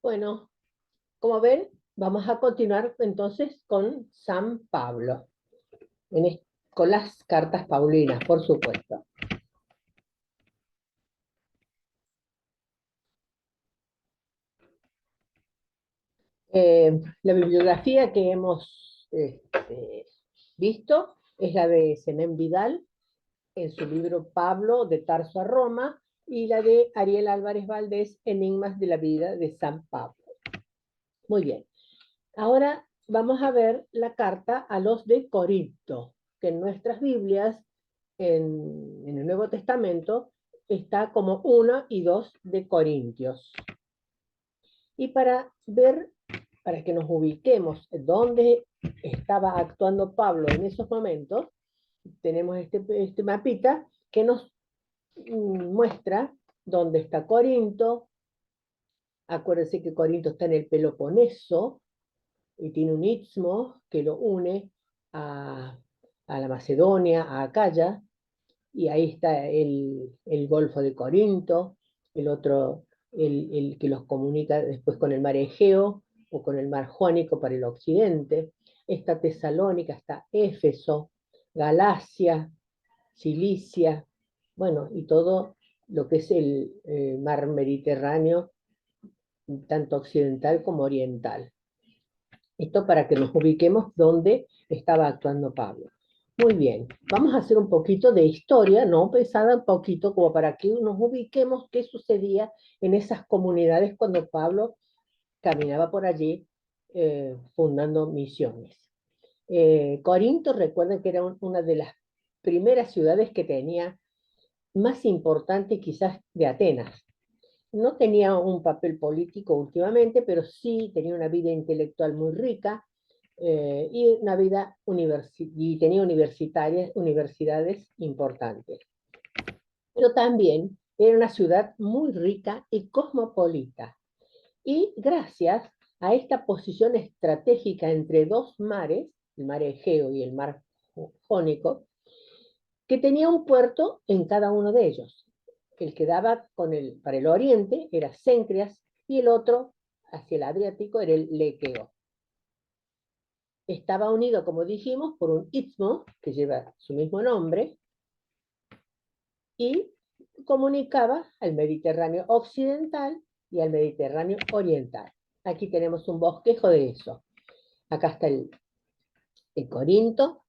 Bueno, como ven, vamos a continuar entonces con San Pablo, con las cartas paulinas, por supuesto. La bibliografía que hemos visto es la de Zenén Vidal en su libro Pablo de Tarso a Roma y la de Ariel Álvarez Valdés, Enigmas de la vida de San Pablo. Muy bien. Ahora vamos a ver la carta a los de Corinto, que en nuestras Biblias, en el Nuevo Testamento, está como 1 y 2 de Corintios. Y para ver, para que nos ubiquemos dónde estaba actuando Pablo en esos momentos, tenemos este mapita que nos muestra dónde está Corinto. Acuérdense que Corinto está en el Peloponeso, y tiene un istmo que lo une a la Macedonia, a Acaya, y ahí está el Golfo de Corinto, el otro, el que los comunica después con el mar Egeo o con el mar Jónico para el occidente. Está Tesalónica, está Éfeso, Galacia, Cilicia, bueno, y todo lo que es el mar Mediterráneo, tanto occidental como oriental. Esto para que nos ubiquemos dónde estaba actuando Pablo. Muy bien, vamos a hacer un poquito de historia, no pesada, un poquito como para que nos ubiquemos qué sucedía en esas comunidades cuando Pablo caminaba por allí fundando misiones. Corinto, recuerden que era una de las primeras ciudades que tenía más importante quizás de Atenas. No tenía un papel político últimamente, pero sí tenía una vida intelectual muy rica y una vida y tenía universidades importantes. Pero también era una ciudad muy rica y cosmopolita. Y gracias a esta posición estratégica entre dos mares, el mar Egeo y el mar Jónico, que tenía un puerto en cada uno de ellos. El que daba para el oriente era Cencreas y el otro, hacia el Adriático, era el Lequeo. Estaba unido, como dijimos, por un istmo que lleva su mismo nombre y comunicaba al Mediterráneo occidental y al Mediterráneo oriental. Aquí tenemos un bosquejo de eso. Acá está el Corinto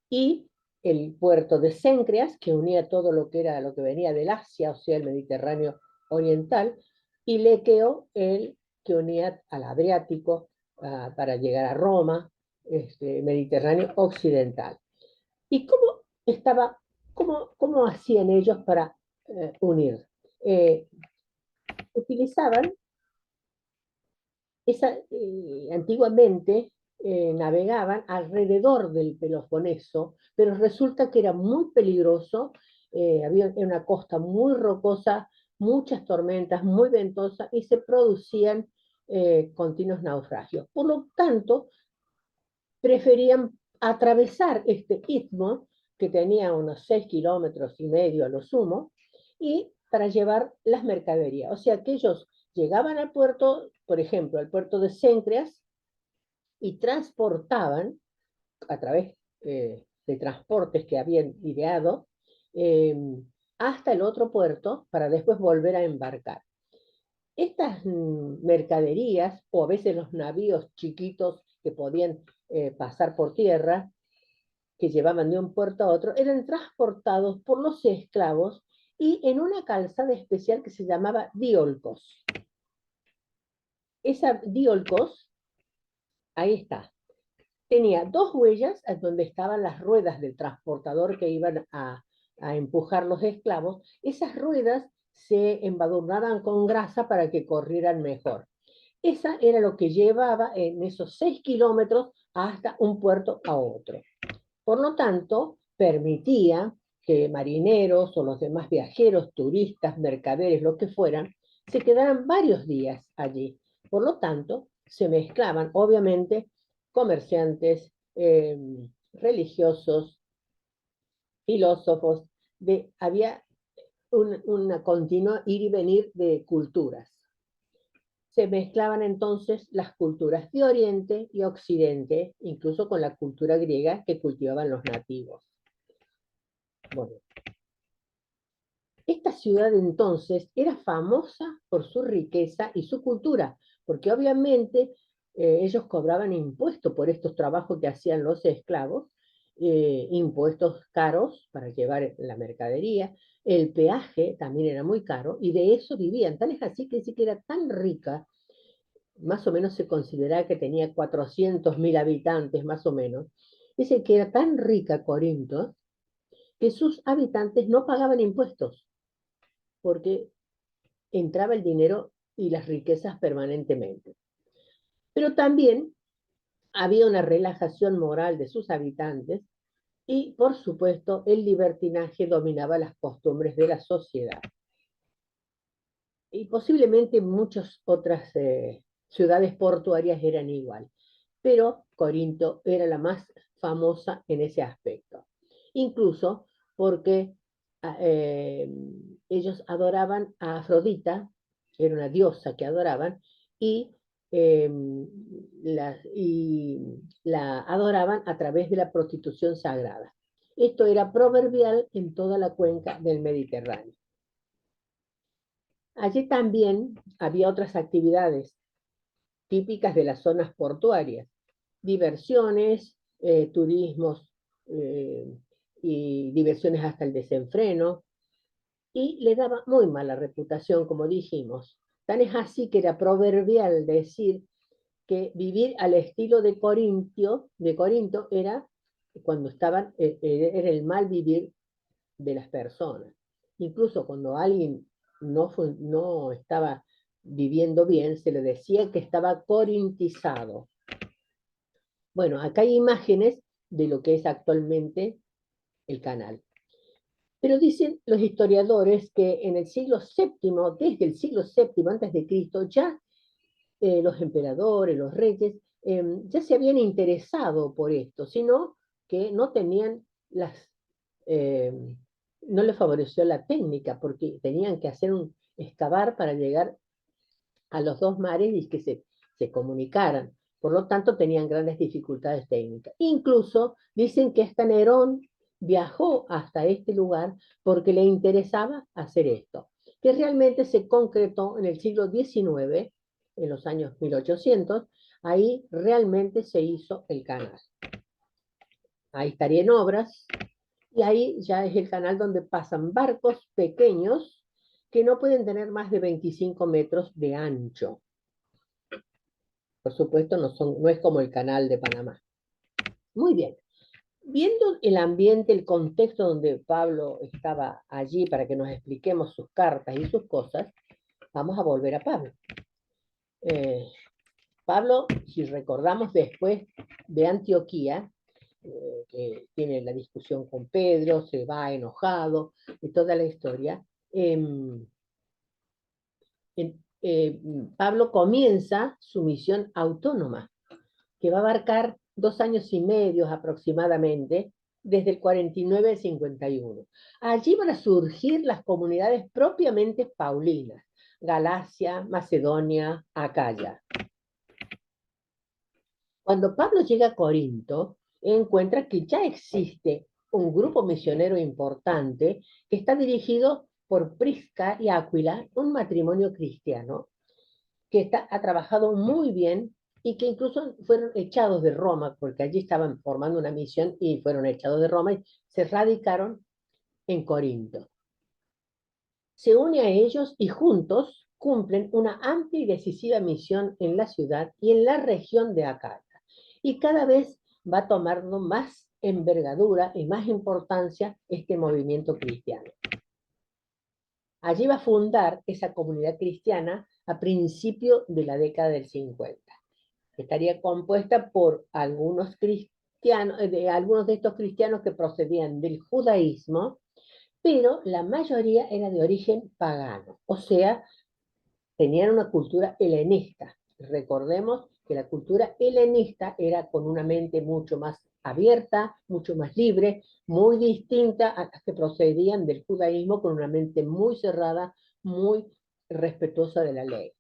y el puerto de Cencreas, que unía todo lo que venía del Asia, o sea, el Mediterráneo oriental, y Lequeo, el que unía al Adriático para llegar a Roma, Mediterráneo occidental. ¿Y cómo hacían ellos para unir? Utilizaban antiguamente navegaban alrededor del Peloponeso, pero resulta que era muy peligroso, había una costa muy rocosa, muchas tormentas, muy ventosas, y se producían continuos naufragios. Por lo tanto, preferían atravesar este istmo, que tenía unos 6,5 kilómetros a lo sumo, y para llevar las mercaderías. O sea que ellos llegaban al puerto, por ejemplo, al puerto de Cencreas, y transportaban a través de transportes que habían ideado eh, hasta el otro puerto para después volver a embarcar. Estas mercaderías, o a veces los navíos chiquitos que podían pasar por tierra, que llevaban de un puerto a otro, eran transportados por los esclavos y en una calzada especial que se llamaba diolcos. Esa diolcos, ahí está, tenía dos huellas donde estaban las ruedas del transportador que iban a empujar los esclavos. Esas ruedas se embadurnaban con grasa para que corrieran mejor. Esa era lo que llevaba en esos 6 kilómetros hasta un puerto a otro. Por lo tanto, permitía que marineros o los demás viajeros, turistas, mercaderes, lo que fueran, se quedaran varios días allí. Por lo tanto, se mezclaban, obviamente, comerciantes, religiosos, filósofos, había una continua ir y venir de culturas. se mezclaban entonces las culturas de Oriente y Occidente, incluso con la cultura griega que cultivaban los nativos. Bueno, esta ciudad entonces era famosa por su riqueza y su cultura, porque obviamente ellos cobraban impuestos por estos trabajos que hacían los esclavos, impuestos caros para llevar la mercadería, el peaje también era muy caro, y de eso vivían. Tal es así que sí que era tan rica, más o menos se consideraba que tenía 400.000 habitantes, más o menos. Dice que era tan rica Corinto que sus habitantes no pagaban impuestos, porque entraba el dinero y las riquezas permanentemente. Pero también había una relajación moral de sus habitantes y, por supuesto, el libertinaje dominaba las costumbres de la sociedad. Y posiblemente muchas otras ciudades portuarias eran igual, pero Corinto era la más famosa en ese aspecto. Incluso porque eh, ellos adoraban a Afrodita, era una diosa que adoraban, y, eh, la adoraban a través de la prostitución sagrada. Esto era proverbial en toda la cuenca del Mediterráneo. Allí también había otras actividades típicas de las zonas portuarias, diversiones, turismos y diversiones hasta el desenfreno, y le daba muy mala reputación, como dijimos. Tan es así que era proverbial decir que vivir al estilo de Corinto era cuando era el mal vivir de las personas. Incluso cuando alguien no estaba viviendo bien, se le decía que estaba corintizado. Bueno, acá hay imágenes de lo que es actualmente el canal. Pero dicen los historiadores que en el siglo VII, desde el siglo VII antes de Cristo, ya los emperadores, los reyes, ya se habían interesado por esto, sino que no tenían eh, no les favoreció la técnica, porque tenían que excavar para llegar a los dos mares y que se comunicaran. Por lo tanto, tenían grandes dificultades técnicas. Incluso dicen que hasta Nerón viajó hasta este lugar porque le interesaba hacer esto, que realmente se concretó en el siglo XIX, en los años 1800, ahí realmente se hizo el canal. Ahí estaría en obras, y ahí ya es el canal donde pasan barcos pequeños que no pueden tener más de 25 metros de ancho. Por supuesto, no es como el canal de Panamá. Muy bien. Viendo el ambiente, el contexto donde Pablo estaba allí para que nos expliquemos sus cartas y sus cosas, vamos a volver a Pablo. Pablo, si recordamos después de Antioquía, que tiene la discusión con Pedro, se va enojado, y toda la historia, Pablo comienza su misión autónoma, que va a abarcar 2 años y medio aproximadamente, desde el 49 al 51. Allí van a surgir las comunidades propiamente paulinas, Galacia, Macedonia, Acaya. Cuando Pablo llega a Corinto, encuentra que ya existe un grupo misionero importante que está dirigido por Prisca y Áquila, un matrimonio cristiano que ha trabajado muy bien y que incluso fueron echados de Roma, porque allí estaban formando una misión y fueron echados de Roma y se radicaron en Corinto. Se une a ellos y juntos cumplen una amplia y decisiva misión en la ciudad y en la región de Acaya. Y cada vez va tomando más envergadura y más importancia este movimiento cristiano. Allí va a fundar esa comunidad cristiana a principios de la década del 50. Estaría compuesta por algunos algunos de estos cristianos que procedían del judaísmo, pero la mayoría era de origen pagano, o sea, tenían una cultura helenista. Recordemos que la cultura helenista era con una mente mucho más abierta, mucho más libre, muy distinta a las que procedían del judaísmo con una mente muy cerrada, muy respetuosa de la ley.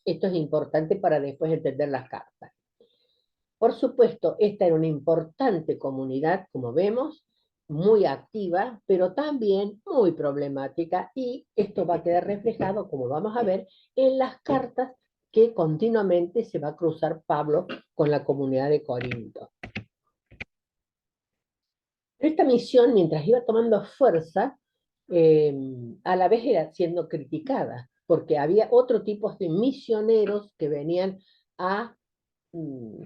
Esto es importante para después entender las cartas. Por supuesto, esta era una importante comunidad, como vemos, muy activa, pero también muy problemática, y esto va a quedar reflejado, como vamos a ver, en las cartas que continuamente se va a cruzar Pablo con la comunidad de Corinto. Esta misión, mientras iba tomando fuerza, a la vez era siendo criticada, porque había otro tipo de misioneros que venían a, mm,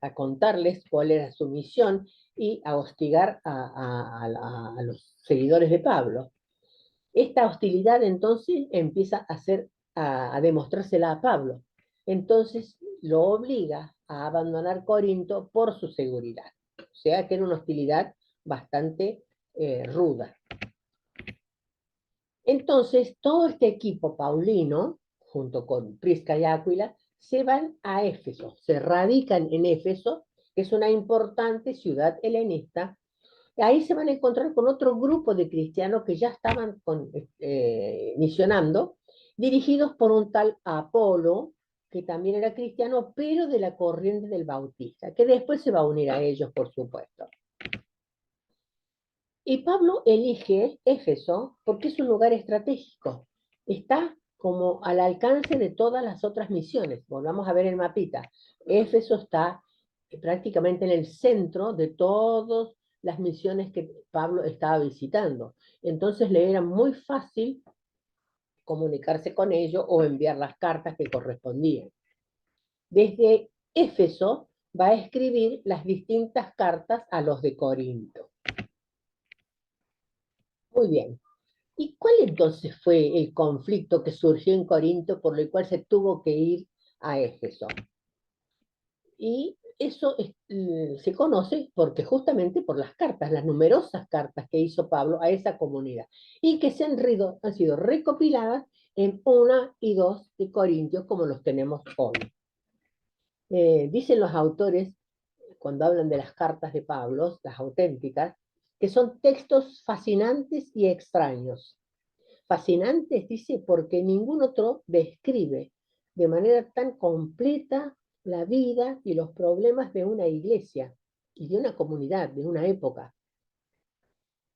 a contarles cuál era su misión y a hostigar a los seguidores de Pablo. Esta hostilidad entonces empieza a demostrársela a Pablo. Entonces lo obliga a abandonar Corinto por su seguridad. O sea que era una hostilidad bastante ruda. Entonces todo este equipo paulino, junto con Prisca y Áquila, se van a Éfeso, se radican en Éfeso, que es una importante ciudad helenista. Ahí se van a encontrar con otro grupo de cristianos que ya estaban misionando, dirigidos por un tal Apolo, que también era cristiano, pero de la corriente del Bautista, que después se va a unir a ellos, por supuesto. Y Pablo elige Éfeso porque es un lugar estratégico. Está como al alcance de todas las otras misiones. Volvamos a ver el mapita. Éfeso está prácticamente en el centro de todas las misiones que Pablo estaba visitando. Entonces le era muy fácil comunicarse con ellos o enviar las cartas que correspondían. Desde Éfeso va a escribir las distintas cartas a los de Corinto. Muy bien. ¿Y cuál entonces fue el conflicto que surgió en Corinto por el cual se tuvo que ir a Éfeso? Y eso se conoce porque justamente por las cartas, las numerosas cartas que hizo Pablo a esa comunidad, y que han sido recopiladas en 1 y 2 de Corintios, como los tenemos hoy. Dicen los autores, cuando hablan de las cartas de Pablo, las auténticas, que son textos fascinantes y extraños. Fascinantes, dice, porque ningún otro describe de manera tan completa la vida y los problemas de una iglesia y de una comunidad, de una época.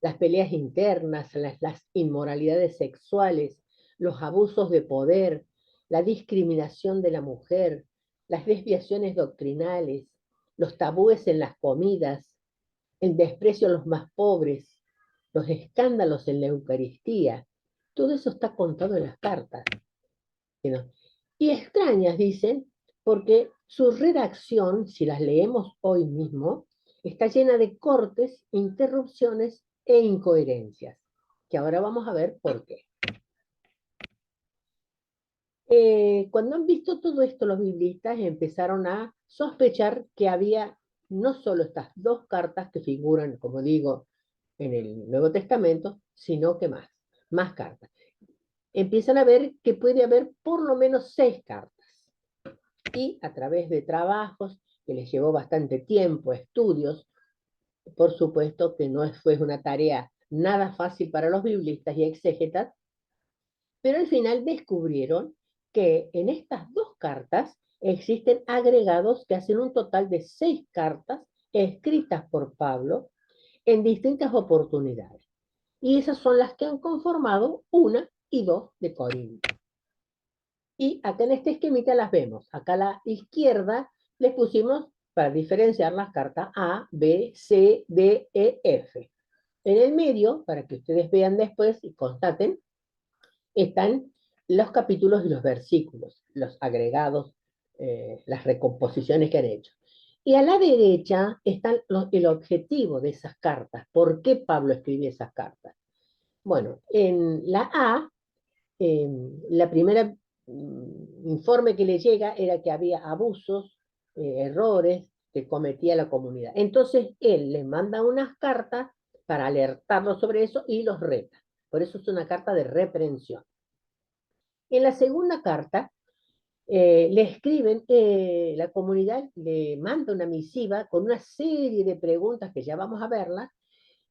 Las peleas internas, las inmoralidades sexuales, los abusos de poder, la discriminación de la mujer, las desviaciones doctrinales, los tabúes en las comidas, el desprecio a los más pobres, los escándalos en la Eucaristía. Todo eso está contado en las cartas. ¿No? Y extrañas, dicen, porque su redacción, si las leemos hoy mismo, está llena de cortes, interrupciones e incoherencias, que ahora vamos a ver por qué. Cuando han visto todo esto, los biblistas empezaron a sospechar que había no solo estas dos cartas que figuran, como digo, en el Nuevo Testamento, sino que más cartas. Empiezan a ver que puede haber por lo menos 6 cartas. Y a través de trabajos que les llevó bastante tiempo, estudios, por supuesto que no fue una tarea nada fácil para los biblistas y exégetas, pero al final descubrieron que en estas dos cartas existen agregados que hacen un total de 6 cartas escritas por Pablo en distintas oportunidades. Y esas son las que han conformado 1 y 2 de Corinto. Y acá en este esquemita las vemos. Acá a la izquierda les pusimos, para diferenciar las cartas, A, B, C, D, E, F. En el medio, para que ustedes vean después y constaten, están los capítulos y los versículos, los agregados, las recomposiciones que han hecho. Y a la derecha está el objetivo de esas cartas. ¿Por qué Pablo escribe esas cartas? Bueno, en la A, la primera informe que le llega era que había abusos, errores que cometía la comunidad. Entonces él le manda unas cartas para alertarlos sobre eso y los reta. Por eso es una carta de reprensión. En la segunda carta, le escriben, la comunidad le manda una misiva con una serie de preguntas que ya vamos a verlas,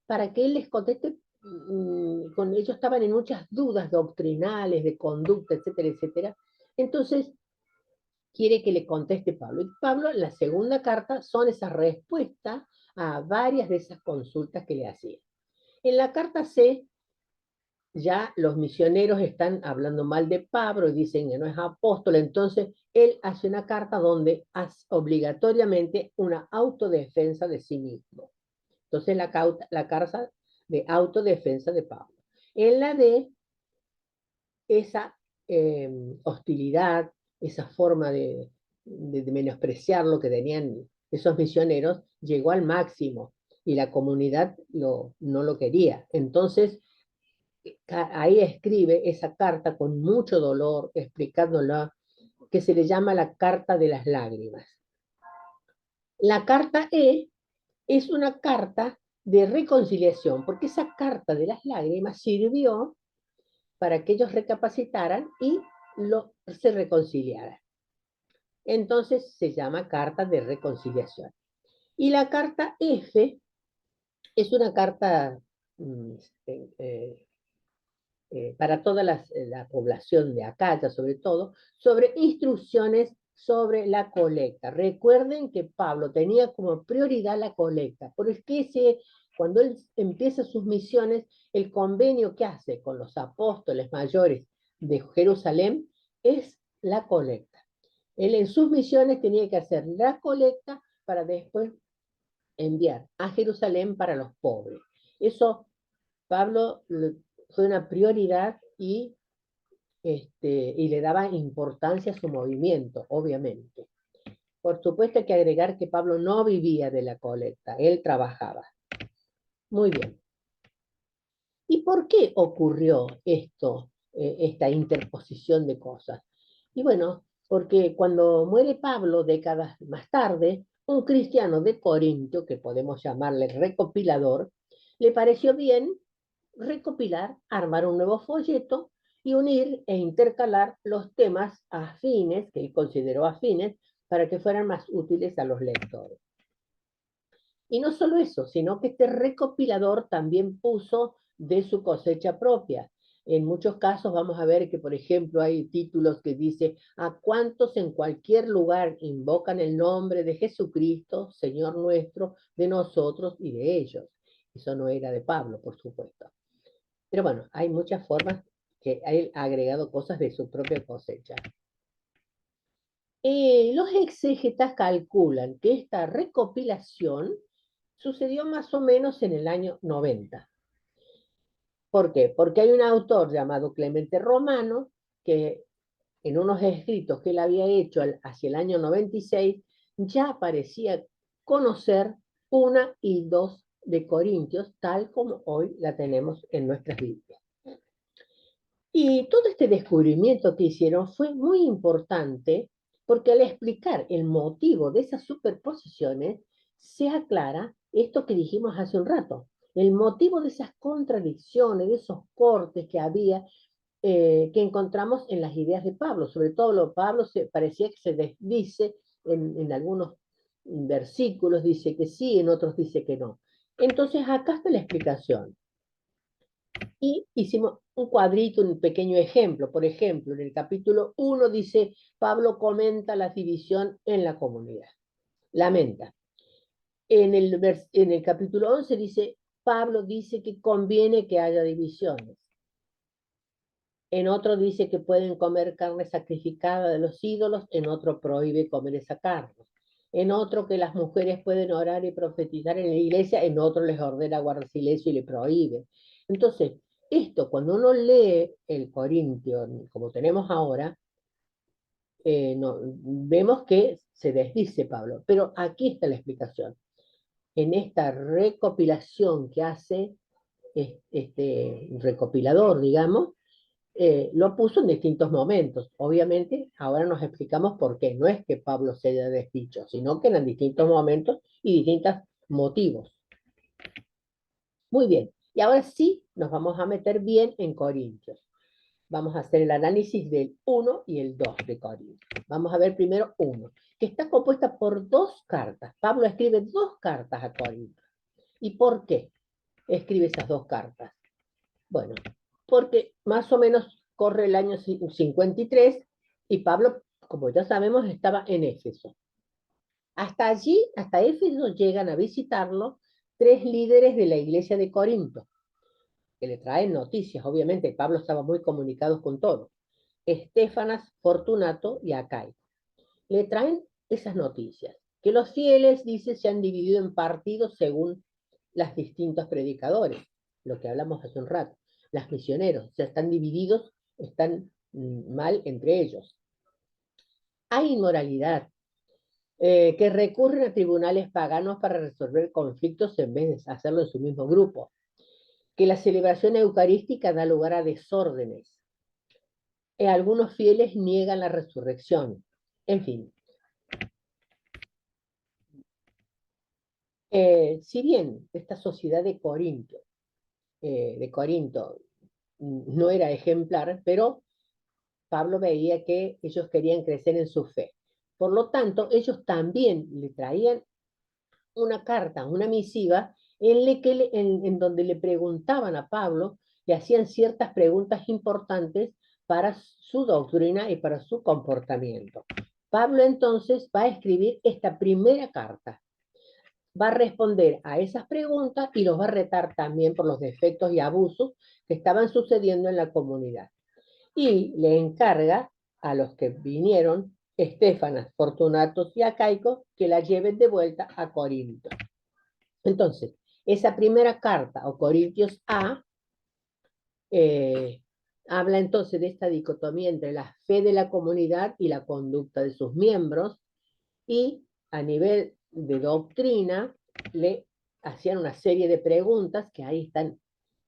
para que él les conteste. Ellos estaban en muchas dudas doctrinales, de conducta, etcétera, etcétera. Entonces, quiere que le conteste Pablo. Y Pablo, en la segunda carta, son esas respuestas a varias de esas consultas que le hacía. En la carta C, ya los misioneros están hablando mal de Pablo y dicen que no es apóstol, entonces él hace una carta donde hace obligatoriamente una autodefensa de sí mismo. Entonces la carta de autodefensa de Pablo. En la D, esa hostilidad, esa forma de menospreciar lo que tenían esos misioneros, llegó al máximo y la comunidad no lo quería. Entonces, ahí escribe esa carta con mucho dolor, explicándola, que se le llama la carta de las lágrimas. La carta E es una carta de reconciliación, porque esa carta de las lágrimas sirvió para que ellos recapacitaran y se reconciliaran. Entonces se llama carta de reconciliación. Y la carta F es una carta para toda la población de Acaya, sobre todo, sobre instrucciones sobre la colecta. Recuerden que Pablo tenía como prioridad la colecta, porque cuando él empieza sus misiones, el convenio que hace con los apóstoles mayores de Jerusalén es la colecta. Él en sus misiones tenía que hacer la colecta para después enviar a Jerusalén para los pobres. Eso Pablo fue una prioridad y le daba importancia a su movimiento, obviamente. Por supuesto hay que agregar que Pablo no vivía de la colecta, él trabajaba. Muy bien. ¿Y por qué ocurrió esto, esta interposición de cosas? Y bueno, porque cuando muere Pablo, décadas más tarde, un cristiano de Corinto, que podemos llamarle recopilador, le pareció bien recopilar, armar un nuevo folleto y unir e intercalar los temas afines, que él consideró afines, para que fueran más útiles a los lectores. Y no solo eso, sino que este recopilador también puso de su cosecha propia. En muchos casos vamos a ver que, por ejemplo, hay títulos que dice ¿a cuántos en cualquier lugar invocan el nombre de Jesucristo, Señor nuestro, de nosotros y de ellos? Eso no era de Pablo, por supuesto. Pero bueno, hay muchas formas que él ha agregado cosas de su propia cosecha. Los exégetas calculan que esta recopilación sucedió más o menos en el año 90. ¿Por qué? Porque hay un autor llamado Clemente Romano que en unos escritos que él había hecho hacia el año 96 ya parecía conocer 1 y 2 de Corintios, tal como hoy la tenemos en nuestras Biblias. Y todo este descubrimiento que hicieron fue muy importante porque al explicar el motivo de esas superposiciones, se aclara esto que dijimos hace un rato, el motivo de esas contradicciones, de esos cortes que había, que encontramos en las ideas de Pablo. Sobre todo Pablo parecía que se desdice en algunos versículos, dice que sí, en otros dice que no. Entonces acá está la explicación. Y hicimos un cuadrito, un pequeño ejemplo. Por ejemplo, en el capítulo 1 dice, Pablo comenta la división en la comunidad. Lamenta. En el capítulo 11 dice, Pablo dice que conviene que haya divisiones. En otro dice que pueden comer carne sacrificada de los ídolos, en otro prohíbe comer esa carne. En otro que las mujeres pueden orar y profetizar en la iglesia, en otro les ordena guardar silencio y le prohíbe. Entonces, esto cuando uno lee el Corintio, como tenemos ahora, vemos que se desdice Pablo. Pero aquí está la explicación. En esta recopilación que hace este recopilador, digamos, lo puso en distintos momentos. Obviamente, ahora nos explicamos por qué. No es que Pablo se haya desdicho, sino que eran distintos momentos y distintos motivos. Muy bien. Y ahora sí nos vamos a meter bien en Corintios. Vamos a hacer el análisis del 1 y el 2 de Corintios. Vamos a ver primero 1, que está compuesta por 2 cartas. Pablo escribe 2 cartas a Corintios. ¿Y por qué escribe esas 2 cartas? Bueno, porque más o menos corre el año 53 y Pablo como ya sabemos, estaba en Éfeso. Hasta allí, hasta Éfeso, llegan a visitarlo tres líderes de la iglesia de Corinto, que le traen noticias, obviamente. Pablo estaba muy comunicado con todos. Estéfanas, Fortunato y Acai. Le traen esas noticias, que los fieles, dice, se han dividido en partidos según los distintos predicadores, lo que hablamos hace un rato. Las misioneros, o sea, están divididos, están mal entre ellos. Hay inmoralidad, que recurren a tribunales paganos para resolver conflictos en vez de hacerlo en su mismo grupo, que la celebración eucarística da lugar a desórdenes, algunos fieles niegan la resurrección, en fin. Si bien esta sociedad de Corinto no era ejemplar, pero Pablo veía que ellos querían crecer en su fe. Por lo tanto, ellos también le traían una carta, una misiva, en donde le preguntaban a Pablo, le hacían ciertas preguntas importantes para su doctrina y para su comportamiento. Pablo entonces va a escribir esta primera carta, va a responder a esas preguntas y los va a retar también por los defectos y abusos que estaban sucediendo en la comunidad. Y le encarga a los que vinieron, Estéfanas, Fortunatos y Acaico, que la lleven de vuelta a Corinto. Entonces, esa primera carta, o Corintios A, habla entonces de esta dicotomía entre la fe de la comunidad y la conducta de sus miembros, y a nivel de doctrina le hacían una serie de preguntas, que ahí están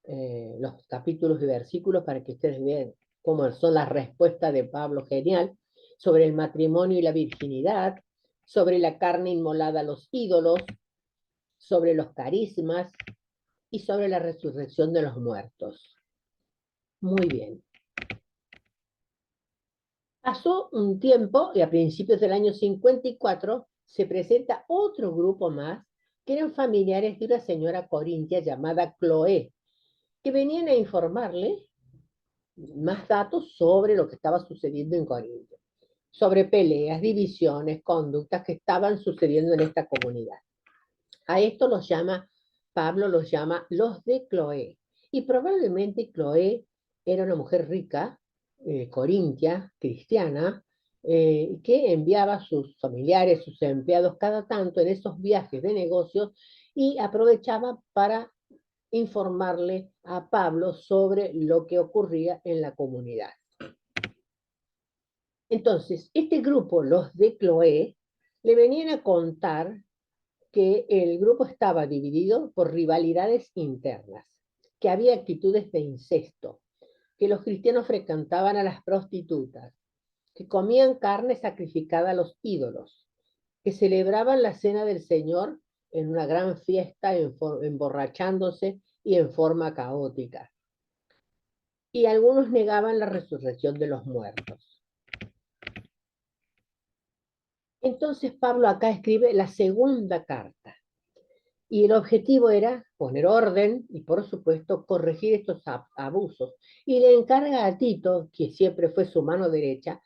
los capítulos y versículos para que ustedes vean cómo son las respuestas de Pablo, genial, sobre el matrimonio y la virginidad, sobre la carne inmolada a los ídolos, sobre los carismas y sobre la resurrección de los muertos. Muy bien. Pasó un tiempo y a principios del año 54 se presenta otro grupo más, que eran familiares de una señora corintia llamada Cloé, que venían a informarle más datos sobre lo que estaba sucediendo en Corinto, sobre peleas, divisiones, conductas que estaban sucediendo en esta comunidad. A esto Pablo los llama los de Cloé. Y probablemente Cloé era una mujer rica, corintia, cristiana, que enviaba a sus familiares, sus empleados cada tanto en esos viajes de negocios, y aprovechaba para informarle a Pablo sobre lo que ocurría en la comunidad. Entonces, este grupo, los de Cloé, le venían a contar que el grupo estaba dividido por rivalidades internas, que había actitudes de incesto, que los cristianos frecuentaban a las prostitutas, que comían carne sacrificada a los ídolos, que celebraban la cena del Señor en una gran fiesta, emborrachándose y en forma caótica. Y algunos negaban la resurrección de los muertos. Entonces Pablo acá escribe la segunda carta. Y el objetivo era poner orden y, por supuesto, corregir estos abusos. Y le encarga a Tito, que siempre fue su mano derecha,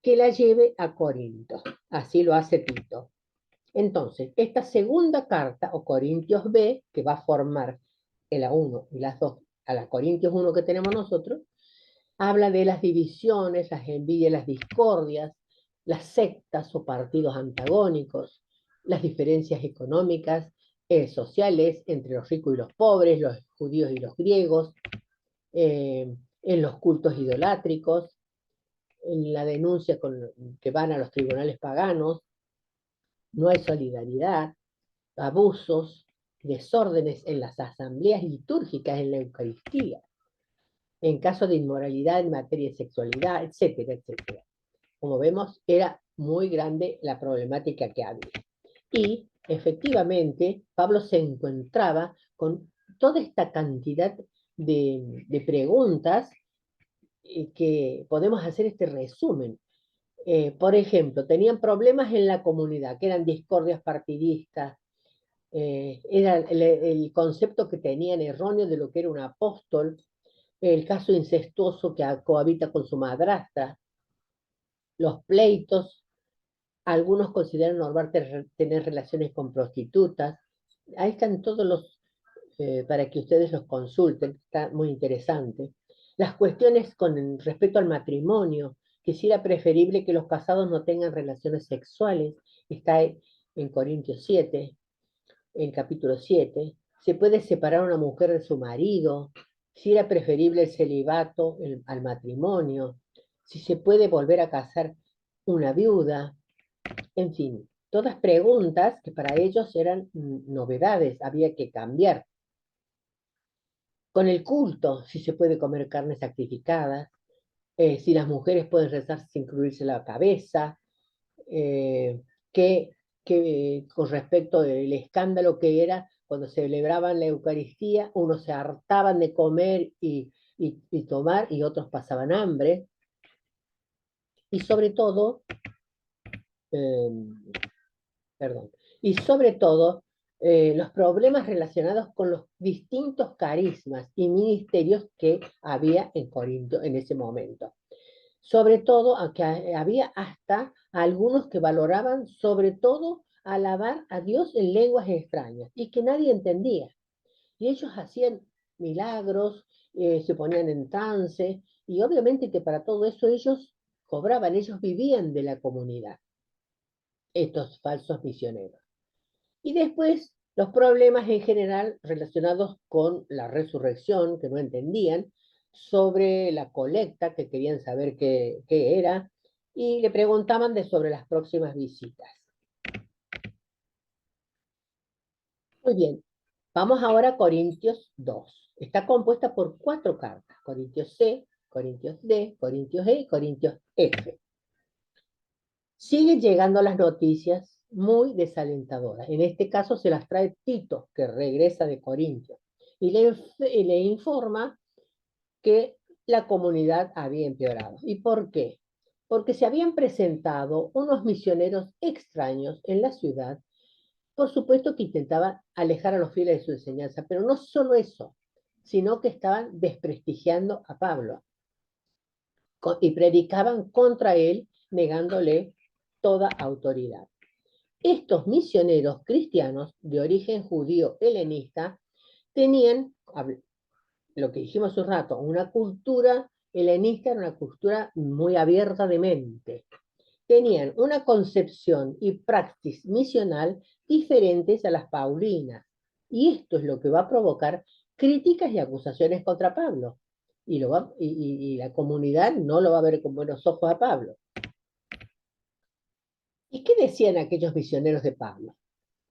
que la lleve a Corinto. Así lo hace Tito. Entonces, esta segunda carta, o Corintios B, que va a formar el A1 y las dos, a la Corintios 1 que tenemos nosotros, habla de las divisiones, las envidias, las discordias, las sectas o partidos antagónicos, las diferencias económicas, sociales entre los ricos y los pobres, los judíos y los griegos, en los cultos idolátricos, en la denuncia que van a los tribunales paganos, no hay solidaridad, abusos, desórdenes en las asambleas litúrgicas, en la Eucaristía, en caso de inmoralidad en materia de sexualidad, etcétera, etcétera. Como vemos, era muy grande la problemática que había. Y efectivamente, Pablo se encontraba con toda esta cantidad de preguntas, que podemos hacer este resumen. Por ejemplo, tenían problemas en la comunidad, que eran discordias partidistas, era el concepto que tenían erróneo de lo que era un apóstol, el caso incestuoso que cohabita con su madrastra, los pleitos. Algunos consideran normal tener relaciones con prostitutas. Ahí están todos los, para que ustedes los consulten, está muy interesante. Las cuestiones con respecto al matrimonio, que si era preferible que los casados no tengan relaciones sexuales, está en Corintios 7, en capítulo 7. Se puede separar a una mujer de su marido, si era preferible el celibato al matrimonio, si se puede volver a casar una viuda, en fin, todas preguntas que para ellos eran novedades, había que cambiar. Con el culto, si se puede comer carne sacrificada, si las mujeres pueden rezar sin cubrirse la cabeza, eh, que con respecto al escándalo que era cuando celebraban la Eucaristía, unos se hartaban de comer y tomar y otros pasaban hambre. Y sobre todo, eh, perdón, y sobre todo los problemas relacionados con los distintos carismas y ministerios que había en Corinto en ese momento. Sobre todo, que había hasta algunos que valoraban sobre todo alabar a Dios en lenguas extrañas y que nadie entendía. Y ellos hacían milagros, se ponían en trance, y obviamente que para todo eso ellos cobraban, ellos vivían de la comunidad, estos falsos misioneros. Y después los problemas en general relacionados con la resurrección, que no entendían, sobre la colecta, que querían saber qué era, y le preguntaban sobre las próximas visitas. Muy bien, vamos ahora a Corintios 2. Está compuesta por 4 cartas: Corintios C, Corintios D, Corintios E y Corintios F. Siguen llegando las noticias muy desalentadoras. En este caso se las trae Tito, que regresa de Corintios, y le informa que la comunidad había empeorado. ¿Y por qué? Porque se habían presentado unos misioneros extraños en la ciudad, por supuesto que intentaban alejar a los fieles de su enseñanza, pero no solo eso, sino que estaban desprestigiando a Pablo y predicaban contra él, negándole toda autoridad. Estos misioneros cristianos de origen judío helenista tenían, lo que dijimos hace un rato, una cultura helenista, era una cultura muy abierta de mente. Tenían una concepción y praxis misional diferentes a las paulinas. Y esto es lo que va a provocar críticas y acusaciones contra Pablo. Y la comunidad no lo va a ver con buenos ojos a Pablo. ¿Y qué decían aquellos misioneros de Pablo?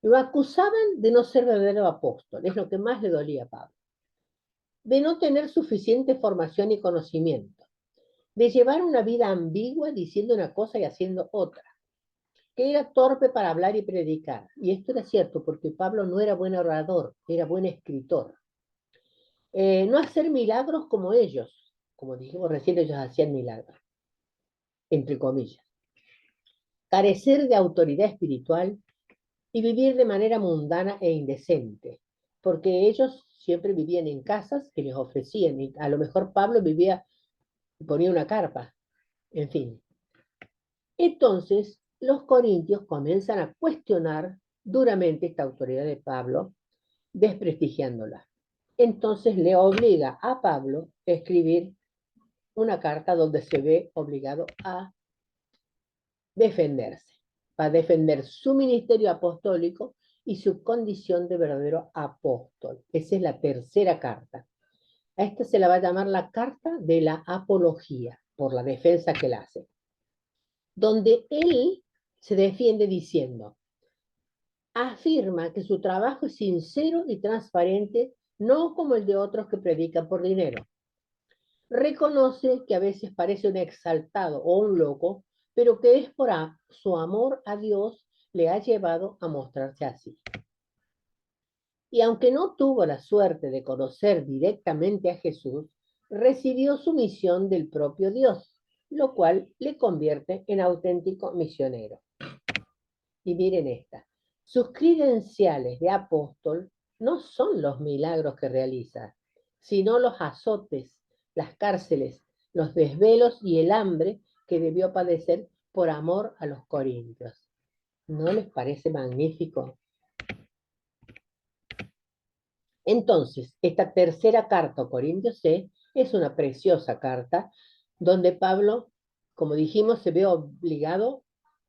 Lo acusaban de no ser verdadero apóstol, es lo que más le dolía a Pablo, de no tener suficiente formación y conocimiento, de llevar una vida ambigua diciendo una cosa y haciendo otra, que era torpe para hablar y predicar. Y esto era cierto porque Pablo no era buen orador, era buen escritor. No hacer milagros como ellos, como dijimos recién, ellos hacían milagros, entre comillas. Carecer de autoridad espiritual y vivir de manera mundana e indecente, porque ellos siempre vivían en casas que les ofrecían, y a lo mejor Pablo ponía una carpa, en fin. Entonces, los corintios comienzan a cuestionar duramente esta autoridad de Pablo, desprestigiándola. Entonces le obliga a Pablo a escribir una carta donde se ve obligado a defenderse, para defender su ministerio apostólico y su condición de verdadero apóstol. Esa es la tercera carta. A esta se la va a llamar la carta de la apología, por la defensa que la hace, donde él se defiende diciendo, afirma que su trabajo es sincero y transparente, no como el de otros que predican por dinero. Reconoce que a veces parece un exaltado o un loco, pero que es por su amor a Dios le ha llevado a mostrarse así. Y aunque no tuvo la suerte de conocer directamente a Jesús, recibió su misión del propio Dios, lo cual le convierte en auténtico misionero. Y miren esta, sus credenciales de apóstol no son los milagros que realiza, sino los azotes, las cárceles, los desvelos y el hambre que debió padecer por amor a los corintios. ¿No les parece magnífico? Entonces, esta tercera carta a Corintios C es una preciosa carta donde Pablo, como dijimos, se ve obligado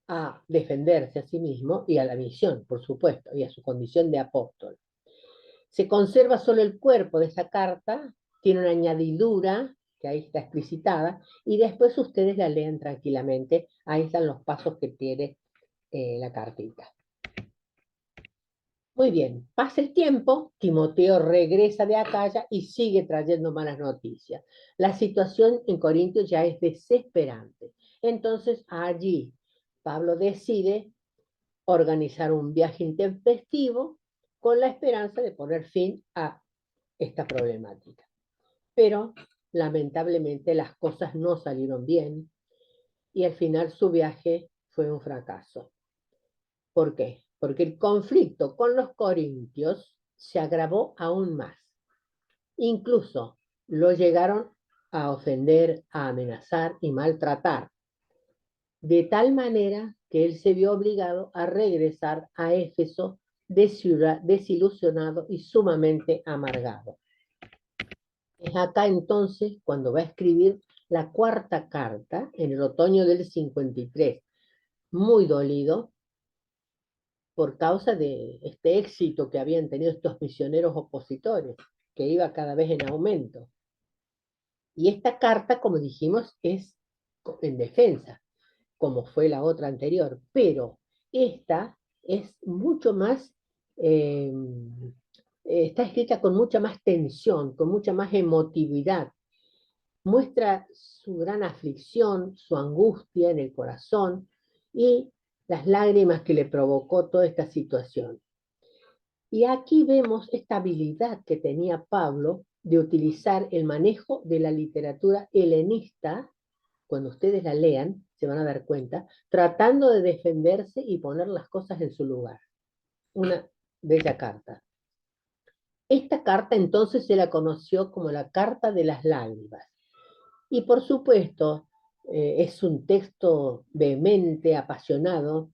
a defenderse a sí mismo y a la misión, por supuesto, y a su condición de apóstol. Se conserva solo el cuerpo de esa carta, tiene una añadidura que ahí está explicitada, y después ustedes la leen tranquilamente. Ahí están los pasos que tiene la cartita. Muy bien, pasa el tiempo, Timoteo regresa de Acaya y sigue trayendo malas noticias. La situación en Corintios ya es desesperante. Entonces allí Pablo decide organizar un viaje intempestivo con la esperanza de poner fin a esta problemática. Pero lamentablemente las cosas no salieron bien y al final su viaje fue un fracaso. ¿Por qué? Porque el conflicto con los corintios se agravó aún más. Incluso lo llegaron a ofender, a amenazar y maltratar, de tal manera que él se vio obligado a regresar a Éfeso desilusionado y sumamente amargado. Es acá entonces cuando va a escribir la cuarta carta, en el otoño del 53, muy dolido por causa de este éxito que habían tenido estos misioneros opositores, que iba cada vez en aumento. Y esta carta, como dijimos, es en defensa, como fue la otra anterior, pero esta es mucho más, eh, está escrita con mucha más tensión, con mucha más emotividad. Muestra su gran aflicción, su angustia en el corazón y las lágrimas que le provocó toda esta situación. Y aquí vemos esta habilidad que tenía Pablo de utilizar el manejo de la literatura helenista. Cuando ustedes la lean, se van a dar cuenta, tratando de defenderse y poner las cosas en su lugar. Una bella carta. Esta carta entonces se la conoció como la Carta de las Lágrimas. Y por supuesto, es un texto vehemente, apasionado,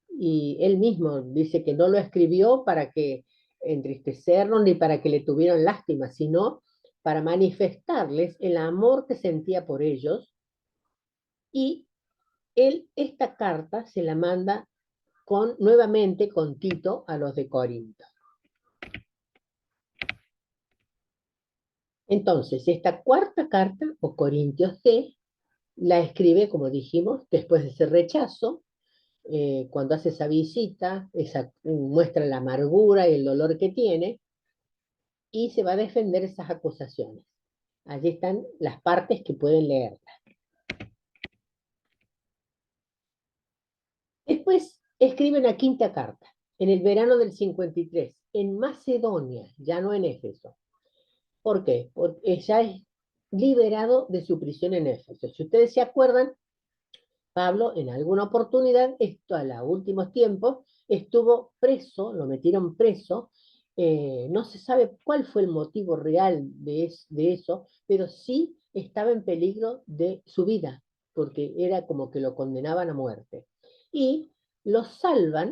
y él mismo dice que no lo escribió para que entristecerlos ni para que le tuvieran lástima, sino para manifestarles el amor que sentía por ellos. Y él esta carta se la manda nuevamente con Tito a los de Corinto. Entonces, esta cuarta carta, o Corintios C, la escribe, como dijimos, después de ese rechazo, cuando hace esa visita, muestra la amargura y el dolor que tiene, y se va a defender esas acusaciones. Allí están las partes que pueden leerlas. Después escribe una quinta carta, en el verano del 53, en Macedonia, ya no en Éfeso. ¿Por qué? Porque ya es liberado de su prisión en Éfeso. Si ustedes se acuerdan, Pablo en alguna oportunidad, esto a los últimos tiempos, estuvo preso, lo metieron preso, no se sabe cuál fue el motivo real de eso, pero sí estaba en peligro de su vida, porque era como que lo condenaban a muerte. Y lo salva,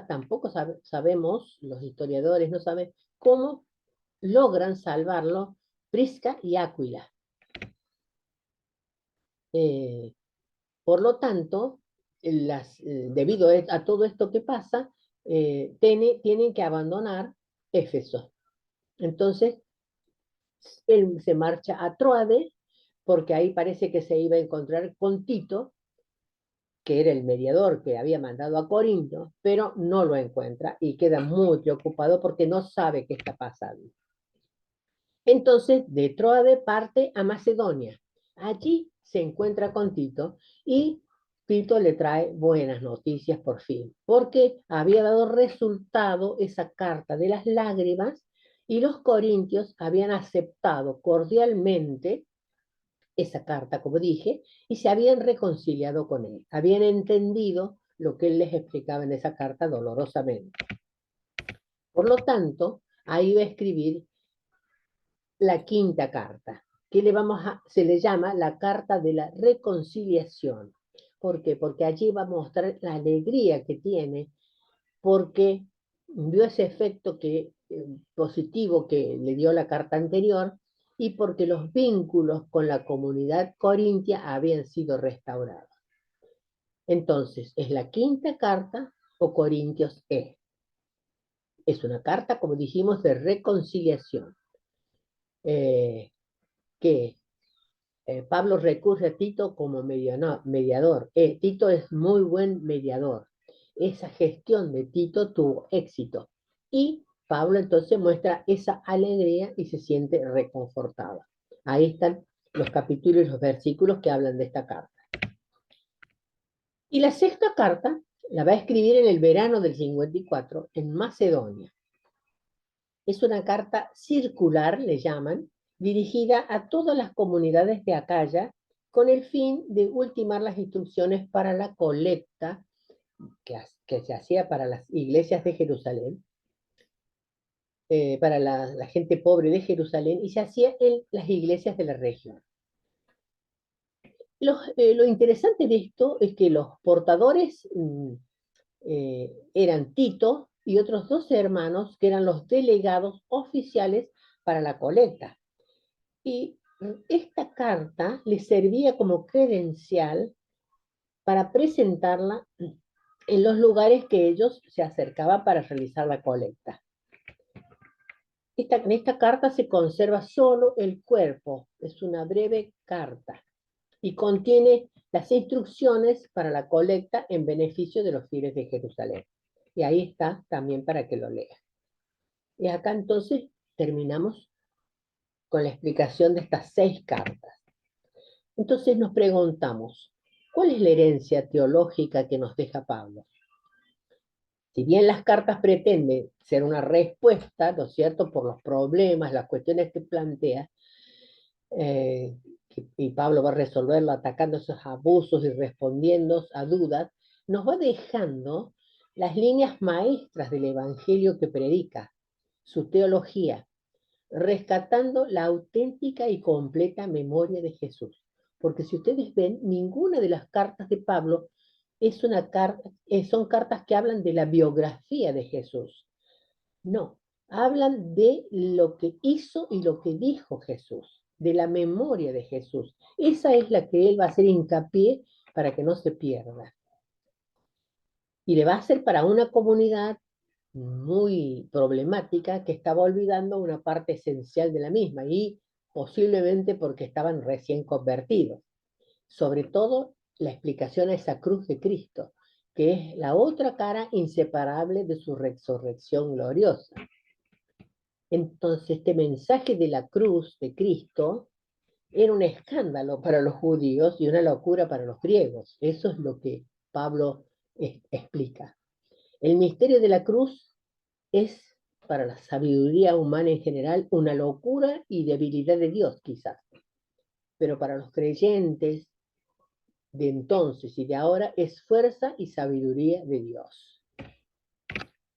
tampoco sabemos, los historiadores no saben cómo logran salvarlo Prisca y Áquila. Por lo tanto, debido a todo esto que pasa, tienen que abandonar Éfeso. Entonces, él se marcha a Troade, porque ahí parece que se iba a encontrar con Tito, que era el mediador que había mandado a Corinto, pero no lo encuentra y queda muy preocupado porque no sabe qué está pasando. Entonces, de Troade parte a Macedonia. Allí se encuentra con Tito y Tito le trae buenas noticias por fin, porque había dado resultado esa carta de las lágrimas y los corintios habían aceptado cordialmente esa carta, como dije, y se habían reconciliado con él. Habían entendido lo que él les explicaba en esa carta dolorosamente. Por lo tanto, ahí va a escribir la quinta carta, que se le llama la carta de la reconciliación. ¿Por qué? Porque allí va a mostrar la alegría que tiene, porque vio ese efecto positivo que le dio la carta anterior y porque los vínculos con la comunidad corintia habían sido restaurados. Entonces, ¿es la quinta carta o Corintios E? Es una carta, como dijimos, de reconciliación, que Pablo recurre a Tito como mediador. Tito es muy buen mediador. Esa gestión de Tito tuvo éxito. Y Pablo entonces muestra esa alegría y se siente reconfortado. Ahí están los capítulos y los versículos que hablan de esta carta. Y la sexta carta la va a escribir en el verano del 54 en Macedonia. Es una carta circular, le llaman, dirigida a todas las comunidades de Acaya con el fin de ultimar las instrucciones para la colecta que se hacía para las iglesias de Jerusalén, para la gente pobre de Jerusalén, y se hacía en las iglesias de la región. Lo interesante de esto es que los portadores eran Tito y otros 12 hermanos que eran los delegados oficiales para la colecta. Y esta carta les servía como credencial para presentarla en los lugares que ellos se acercaban para realizar la colecta. En esta carta se conserva solo el cuerpo, es una breve carta y contiene las instrucciones para la colecta en beneficio de los fieles de Jerusalén. Y ahí está también para que lo lean. Y acá entonces terminamos con la explicación de estas 6 cartas. Entonces nos preguntamos, ¿cuál es la herencia teológica que nos deja Pablo? Si bien las cartas pretenden ser una respuesta, ¿no es cierto?, por los problemas, las cuestiones que plantea, y Pablo va a resolverlo atacando esos abusos y respondiendo a dudas, nos va dejando las líneas maestras del evangelio que predica, su teología, rescatando la auténtica y completa memoria de Jesús. Porque si ustedes ven, ninguna de las cartas de Pablo son cartas que hablan de la biografía de Jesús. No, hablan de lo que hizo y lo que dijo Jesús, de la memoria de Jesús. Esa es la que él va a hacer hincapié para que no se pierda. Y le va a hacer para una comunidad muy problemática que estaba olvidando una parte esencial de la misma y posiblemente porque estaban recién convertidos. Sobre todo la explicación a esa cruz de Cristo, que es la otra cara inseparable de su resurrección gloriosa. Entonces, este mensaje de la cruz de Cristo era un escándalo para los judíos y una locura para los griegos. Eso es lo que Pablo explica. El misterio de la cruz es, para la sabiduría humana en general, una locura y debilidad de Dios, quizás. Pero para los creyentes de entonces y de ahora es fuerza y sabiduría de Dios.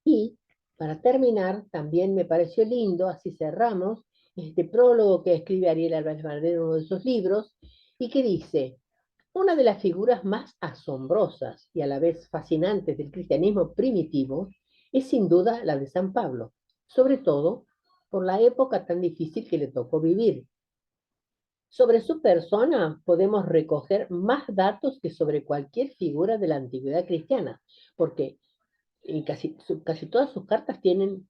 Y para terminar, también me pareció lindo, así cerramos, este prólogo que escribe Ariel Álvarez Valder en uno de sus libros, y que dice: una de las figuras más asombrosas y a la vez fascinantes del cristianismo primitivo es sin duda la de San Pablo, sobre todo por la época tan difícil que le tocó vivir. Sobre su persona podemos recoger más datos que sobre cualquier figura de la antigüedad cristiana, porque casi todas sus cartas tienen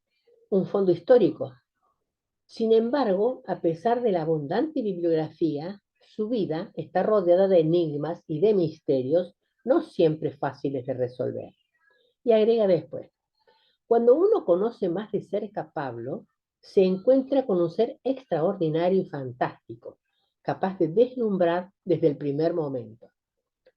un fondo histórico. Sin embargo, a pesar de la abundante bibliografía, su vida está rodeada de enigmas y de misterios no siempre fáciles de resolver. Y agrega después: cuando uno conoce más de cerca a Pablo, se encuentra con un ser extraordinario y fantástico, capaz de deslumbrar desde el primer momento,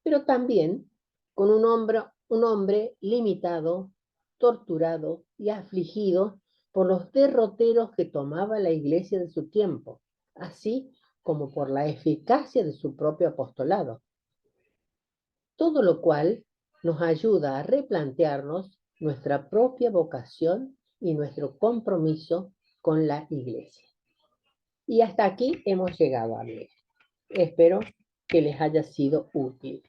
pero también con un hombre limitado, torturado y afligido por los derroteros que tomaba la iglesia de su tiempo, así como por la eficacia de su propio apostolado. Todo lo cual nos ayuda a replantearnos nuestra propia vocación y nuestro compromiso con la iglesia. Y hasta aquí hemos llegado a leer. Espero que les haya sido útil.